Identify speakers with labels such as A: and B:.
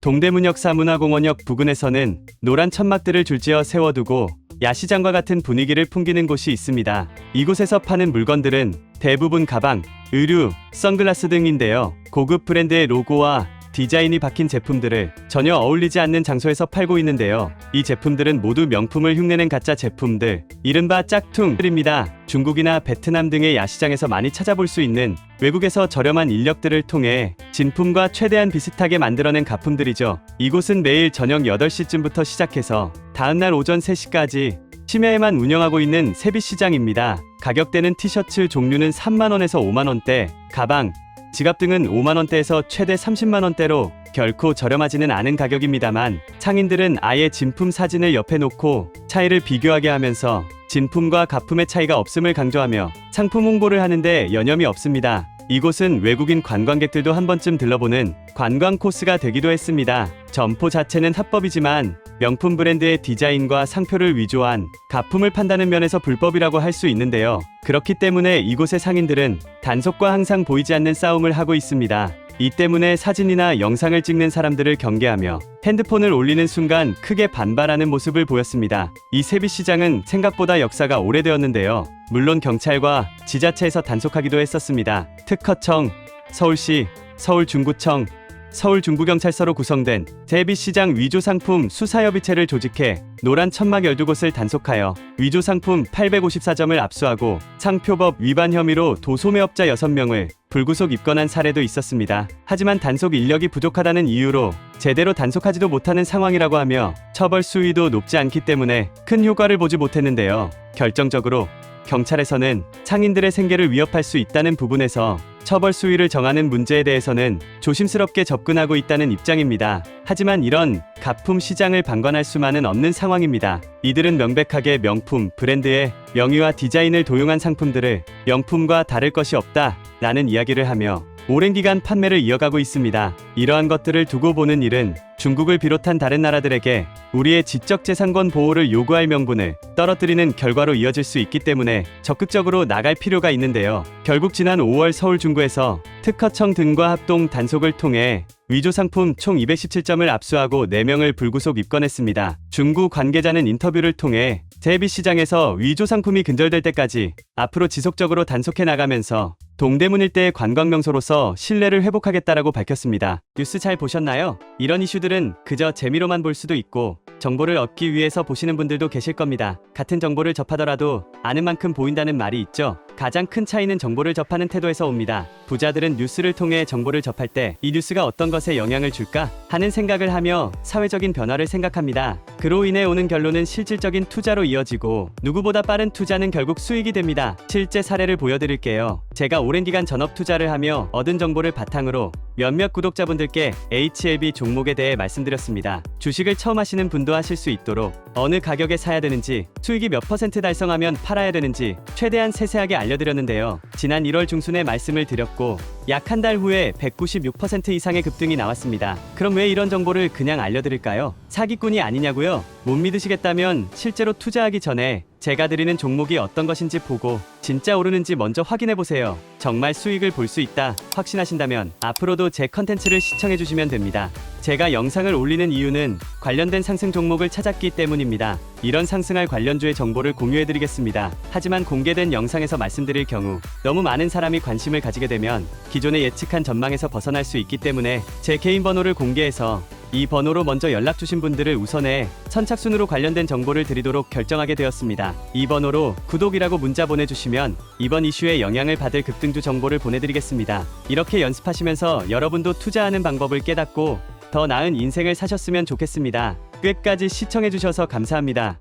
A: 동대문역 사문화공원역 부근에서는 노란 천막들을 줄지어 세워두고 야시장과 같은 분위기를 풍기는 곳이 있습니다. 이곳에서 파는 물건들은 대부분 가방, 의류, 선글라스 등인데요. 고급 브랜드의 로고와 디자인이 박힌 제품들을 전혀 어울리지 않는 장소에서 팔고 있는데요. 이 제품들은 모두 명품을 흉내낸 가짜 제품들, 이른바 짝퉁들입니다. 중국이나 베트남 등의 야시장에서 많이 찾아볼 수 있는 외국에서 저렴한 인력들을 통해 진품과 최대한 비슷하게 만들어낸 가품들이죠. 이곳은 매일 저녁 8시쯤부터 시작해서 다음날 오전 3시까지 심야에만 운영하고 있는 세비시장입니다. 가격대는 티셔츠 종류는 3만원에서 5만원대, 가방, 지갑 등은 5만원대에서 최대 30만원대로 결코 저렴하지는 않은 가격입니다만 상인들은 아예 진품 사진을 옆에 놓고 차이를 비교하게 하면서 진품과 가품의 차이가 없음을 강조하며 상품 홍보를 하는데 여념이 없습니다. 이곳은 외국인 관광객들도 한 번쯤 들러보는 관광 코스가 되기도 했습니다. 점포 자체는 합법이지만 명품 브랜드의 디자인과 상표를 위조한 가품을 판다는 면에서 불법이라고 할 수 있는데요. 그렇기 때문에 이곳의 상인들은 단속과 항상 보이지 않는 싸움을 하고 있습니다. 이 때문에 사진이나 영상을 찍는 사람들을 경계하며 핸드폰을 올리는 순간 크게 반발하는 모습을 보였습니다. 이 세비시장은 생각보다 역사가 오래되었는데요. 물론 경찰과 지자체에서 단속하기도 했었습니다. 특허청, 서울시, 서울중구청, 서울중부경찰서로 구성된 세비시장 위조상품 수사협의체를 조직해 노란 천막 12곳을 단속하여 위조상품 854점을 압수하고 상표법 위반 혐의로 도소매업자 6명을 불구속 입건한 사례도 있었습니다. 하지만 단속 인력이 부족하다는 이유로 제대로 단속하지도 못하는 상황이라고 하며 처벌 수위도 높지 않기 때문에 큰 효과를 보지 못했는데요. 결정적으로 경찰에서는 상인들의 생계를 위협할 수 있다는 부분에서 처벌 수위를 정하는 문제에 대해서는 조심스럽게 접근하고 있다는 입장입니다. 하지만 이런 가품 시장을 방관할 수만은 없는 상황입니다. 이들은 명백하게 명품, 브랜드의 명의와 디자인을 도용한 상품들을 명품과 다를 것이 없다 라는 이야기를 하며 오랜 기간 판매를 이어가고 있습니다. 이러한 것들을 두고 보는 일은 중국을 비롯한 다른 나라들에게 우리의 지적재산권 보호를 요구할 명분을 떨어뜨리는 결과로 이어질 수 있기 때문에 적극적으로 나갈 필요가 있는데요. 결국 지난 5월 서울중구에서 특허청 등과 합동 단속을 통해 위조 상품 총 217점을 압수하고 4명을 불구속 입건했습니다. 중구 관계자는 인터뷰를 통해 세비시장에서 위조 상품이 근절될 때까지 앞으로 지속적으로 단속해 나가면서 동대문 일대의 관광명소로서 신뢰를 회복하겠다라고 밝혔습니다. 뉴스 잘 보셨나요? 이런 이슈들은 그저 재미로만 볼 수도 있고 정보를 얻기 위해서 보시는 분들도 계실 겁니다. 같은 정보를 접하더라도 아는 만큼 보인다는 말이 있죠. 가장 큰 차이는 정보를 접하는 태도에서 옵니다. 부자들은 뉴스를 통해 정보를 접할 때 이 뉴스가 어떤 것에 영향을 줄까 하는 생각을 하며 사회적인 변화를 생각합니다. 그로 인해 오는 결론은 실질적인 투자로 이어지고 누구보다 빠른 투자는 결국 수익이 됩니다. 실제 사례를 보여드릴게요. 제가 오랜 기간 전업 투자를 하며 얻은 정보를 바탕으로 몇몇 구독자분들께 HLB 종목에 대해 말씀드렸습니다. 주식을 처음 하시는 분도 하실 수 있도록 어느 가격에 사야 되는지, 수익이 몇 % 달성하면 팔아야 되는지 최대한 세세하게 알려드렸는데요. 지난 1월 중순에 말씀을 드렸고 약 한 달 후에 196% 이상의 급등이 나왔습니다. 그럼 왜 이런 정보를 그냥 알려드릴까요? 사기꾼이 아니냐고요? 못 믿으시겠다면 실제로 투자하기 전에 제가 드리는 종목이 어떤 것인지 보고 진짜 오르는지 먼저 확인해보세요. 정말 수익을 볼 수 있다 확신하신다면 앞으로도 제 컨텐츠를 시청해주시면 됩니다. 제가 영상을 올리는 이유는 관련된 상승 종목을 찾았기 때문입니다. 이런 상승할 관련주의 정보를 공유해드리겠습니다. 하지만 공개된 영상에서 말씀드릴 경우 너무 많은 사람이 관심을 가지게 되면 기존에 예측한 전망에서 벗어날 수 있기 때문에 제 개인 번호를 공개해서 이 번호로 먼저 연락 주신 분들을 우선해 선착순으로 관련된 정보를 드리도록 결정하게 되었습니다. 이 번호로 구독이라고 문자 보내주시면 이번 이슈에 영향을 받을 급등주 정보를 보내드리겠습니다. 이렇게 연습하시면서 여러분도 투자하는 방법을 깨닫고 더 나은 인생을 사셨으면 좋겠습니다. 끝까지 시청해주셔서 감사합니다.